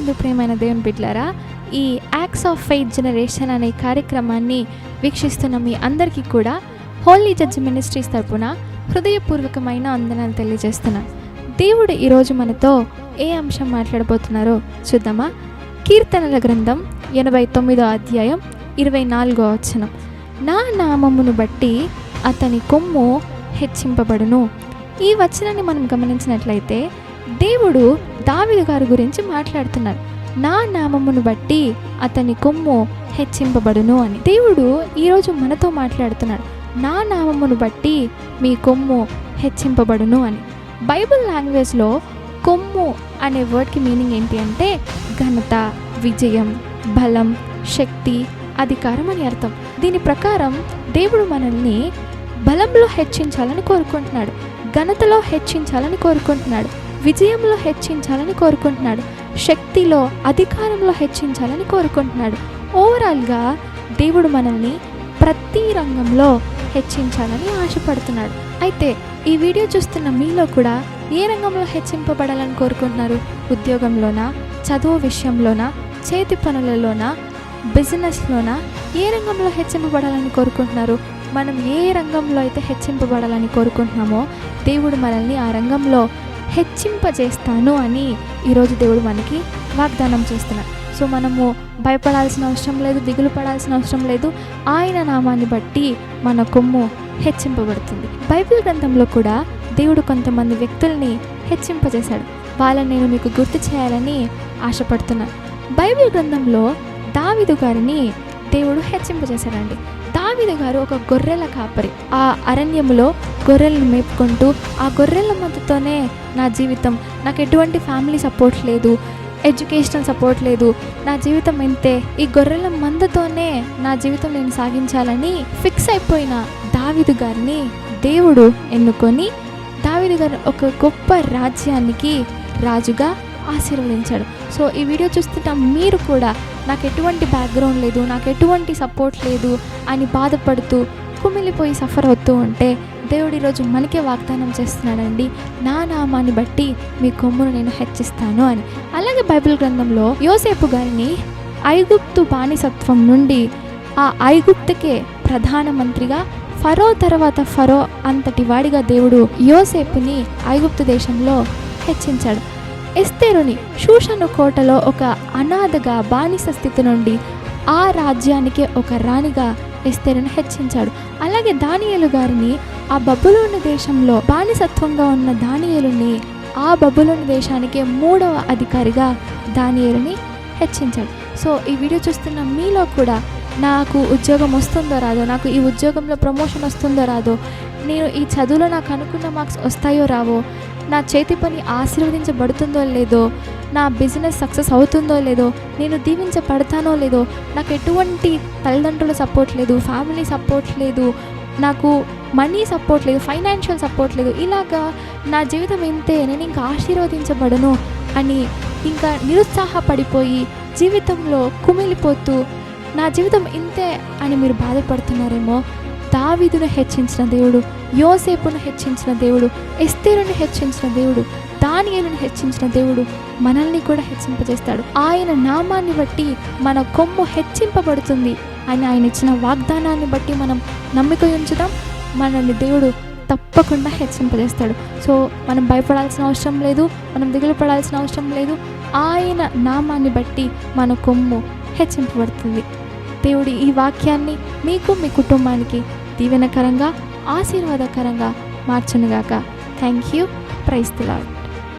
నందు ప్రియమైన దేవుని బిడ్డలారా, ఈ యాక్ట్స్ ఆఫ్ ఫెయిత్ జనరేషన్ అనే కార్యక్రమాన్ని వీక్షిస్తున్న మీ అందరికీ కూడా హోలీ జడ్జ్ మినిస్ట్రీస్ తరపున హృదయపూర్వకమైన వందనాలు తెలియజేస్తున్నాను. దేవుడు ఈరోజు మనతో ఏ అంశం మాట్లాడబోతున్నారో చూద్దామా? కీర్తనల గ్రంథం 89వ అధ్యాయం 24వ వచనం. నా నామమును బట్టి అతని కొమ్ము హెచ్చింపబడును. ఈ వచనాన్ని మనం గమనించినట్లయితే దేవుడు దావీదు గారి గురించి మాట్లాడుతున్నాడు. నా నామమును బట్టి అతని కొమ్ము హెచ్చింపబడును అని దేవుడు ఈరోజు మనతో మాట్లాడుతున్నాడు. నా నామమును బట్టి మీ కొమ్ము హెచ్చింపబడును అని. బైబిల్ లాంగ్వేజ్లో కొమ్ము అనే వర్డ్కి మీనింగ్ ఏంటి అంటే ఘనత, విజయం, బలం, శక్తి, అధికారం అని అర్థం. దీని ప్రకారం దేవుడు మనల్ని బలంలో హెచ్చించాలని కోరుకుంటున్నాడు, ఘనతలో హెచ్చించాలని కోరుకుంటున్నాడు, విజయంలో హెచ్చించాలని కోరుకుంటున్నాడు, శక్తిలో, అధికారంలో హెచ్చించాలని కోరుకుంటున్నాడు. ఓవరాల్గా దేవుడు మనల్ని ప్రతి రంగంలో హెచ్చించాలని ఆశపడుతున్నాడు. అయితే ఈ వీడియో చూస్తున్న మీలో కూడా ఏ రంగంలో హెచ్చింపబడాలని కోరుకుంటున్నారు? ఉద్యోగంలోనా, చదువు విషయంలోనా, చేతి పనులలోనా, బిజినెస్లోనా? ఏ రంగంలో హెచ్చింపబడాలని కోరుకుంటున్నారు? మనం ఏ రంగంలో అయితే హెచ్చింపబడాలని కోరుకుంటున్నామో దేవుడు మనల్ని ఆ రంగంలో హెచ్చింపజేస్తాను అని ఈరోజు దేవుడు మనకి వాగ్దానం చేస్తున్నాడు. సో మనము భయపడాల్సిన అవసరం లేదు, దిగులు పడాల్సిన అవసరం లేదు. ఆయన నామాన్ని బట్టి మన కొమ్ము హెచ్చింపబడుతుంది. బైబిల్ గ్రంథంలో కూడా దేవుడు కొంతమంది వ్యక్తుల్ని హెచ్చింపజేశాడు. వాళ్ళని నేను మీకు గుర్తు చేయాలని ఆశపడుతున్నాను. బైబిల్ గ్రంథంలో దావీదు గారిని దేవుడు హెచ్చింపజేశాడండి. దావీదు గారు ఒక గొర్రెల కాపరి. ఆ అరణ్యములో గొర్రెలను మేపుకుంటూ ఆ గొర్రెల మధ్యతోనే నా జీవితం, నాకు ఎటువంటి ఫ్యామిలీ సపోర్ట్ లేదు, ఎడ్యుకేషనల్ సపోర్ట్ లేదు, నా జీవితం ఇంతే, ఈ గొర్రెల మందతోనే నా జీవితం నేను సాగించాలని ఫిక్స్ అయిపోయిన దావీదు గారిని దేవుడు ఎన్నుకొని దావీదు గారు ఒక గొప్ప రాజ్యానికి రాజుగా ఆశీర్వదించాడు. సో ఈ వీడియో చూస్తున్న మీరు కూడా నాకు ఎటువంటి బ్యాక్గ్రౌండ్ లేదు, నాకు ఎటువంటి సపోర్ట్ లేదు అని బాధపడుతూ కుమిలిపోయి సఫర్ అవుతూ ఉంటే దేవుడు ఈరోజు మనకే వాగ్దానం చేస్తున్నాడండి, నా నామాన్ని బట్టి మీ కొమ్మును నేను హెచ్చిస్తాను అని. అలాగే బైబిల్ గ్రంథంలో యోసేపు గారిని ఐగుప్తు బానిసత్వం నుండి ఆ ఐగుప్తుకే ప్రధానమంత్రిగా, ఫరో తర్వాత ఫరో అంతటి వాడిగా దేవుడు యోసేపుని ఐగుప్తు దేశంలో హెచ్చించాడు. ఎస్తేరుని షూషను కోటలో ఒక అనాథగా బానిస స్థితి నుండి ఆ రాజ్యానికి ఒక రాణిగా ఎస్తేరుని హెచ్చించాడు. అలాగే దానియేలు గారిని ఆ బబులోను దేశంలో బానిసత్వంగా ఉన్న దానియేలుని ఆ బబులోను దేశానికి 3వ అధికారిగా దానియేలుని హెచ్చించాడు. సో ఈ వీడియో చూస్తున్న మీలో కూడా నాకు ఉద్యోగం వస్తుందో రాదో, నాకు ఈ ఉద్యోగంలో ప్రమోషన్ వస్తుందో రాదో, నేను ఈ చదువులో నాకు అనుకున్న మార్క్స్ వస్తాయో రావో, నా చేతి పని ఆశీర్వదించబడుతుందో లేదో, నా బిజినెస్ సక్సెస్ అవుతుందో లేదో, నేను దీవించబడతానో లేదో, నాకు ఎటువంటి తల్లిదండ్రుల సపోర్ట్ లేదు, ఫ్యామిలీ సపోర్ట్ లేదు, నాకు మనీ సపోర్ట్ లేదు, ఫైనాన్షియల్ సపోర్ట్ లేదు, ఇలాగా నా జీవితం ఇంతే, నేను ఇంకా ఆశీర్వదించబడను అని ఇంకా నిరుత్సాహపడిపోయి జీవితంలో కుమిలిపోతూ నా జీవితం ఇంతే అని మీరు బాధపడుతున్నారేమో. దావీదును హెచ్చించిన దేవుడు, యోసేపును హెచ్చించిన దేవుడు, ఎస్తేరుని హెచ్చించిన దేవుడు, దానియేలును హెచ్చించిన దేవుడు మనల్ని కూడా హెచ్చింపజేస్తాడు. ఆయన నామాన్ని బట్టి మన కొమ్ము హెచ్చింపబడుతుంది అని ఆయన ఇచ్చిన వాగ్దానాన్ని బట్టి మనం నమ్మిక ఉంచుదాం. మనల్ని దేవుడు తప్పకుండా హెచ్చింపజేస్తాడు. సో మనం భయపడాల్సిన అవసరం లేదు, మనం దిగులు పడాల్సిన అవసరం లేదు. ఆయన నామాన్ని బట్టి మన కొమ్ము హెచ్చింపబడుతుంది. దేవుడి ఈ వాక్యాన్ని మీకు, మీ కుటుంబానికి దీవెనకరంగా, ఆశీర్వాదకరంగా మార్చునుగాక. Thank you. Praise the lord.